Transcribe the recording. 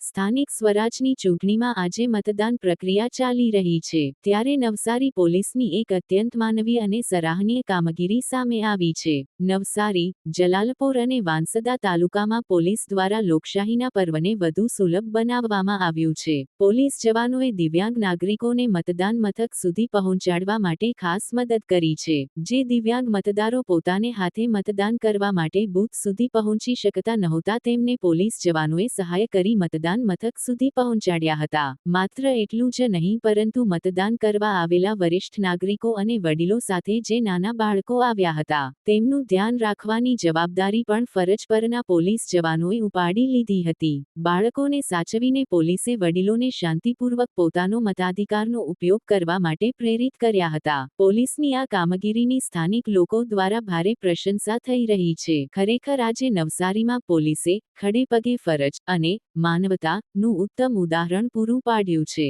સ્થાનિક સ્વરાજની ચૂંટણીમાં આજે મતદાન પ્રક્રિયા ચાલી રહી છે, ત્યારે નવસારી પોલીસની એક અત્યંત માનવીય અને સરાહનીય કામગીરી સામે આવી છે. નવસારી, જલાલપોર અને વાંસદા તાલુકામાં પોલીસ દ્વારા લોકશાહીના પર્વને વધુ સુલભ બનાવવામાં આવ્યું છે. પોલીસ જવાનોએ દિવ્યાંગ નાગરિકોને મતદાન મથક સુધી પહોંચાડવા માટે ખાસ મદદ કરી છે. જે દિવ્યાંગ મતદારો પોતાને હાથે મતદાન કરવા માટે બૂથ સુધી પહોંચી શકતા નહોતા તેમને પોલીસ જવાનોએ સહાય કરી મતદાન મથક સુધી પહોંચાડ્યા હતા. માત્ર એટલું જ નહીં પરંતુ મતદાન કરવા આવેલા વરિષ્ઠ નાગરિકો અને વડીલો સાથે જે નાના બાળકો આવ્યા હતા તેમનું ધ્યાન રાખવાની જવાબદારી પણ ફરજ પરના પોલીસ જવાનોએ ઉપાડી લીધી હતી. બાળકોને સાચવીને પોલીસે વડીલોને શાંતિપૂર્વક પોતાનો મતાધિકારનો ઉપયોગ કરવા માટે પ્રેરિત કર્યા હતા. પોલીસની આ કામગીરીની સ્થાનિક લોકો દ્વારા ભારે પ્રશંસા થઈ રહી છે. ખરેખર આજે નવસારીમાં પોલીસે ખડે પગે ફરજ અને માનવતા નું ઉત્તમ ઉદાહરણ પૂરું પાડ્યું છે.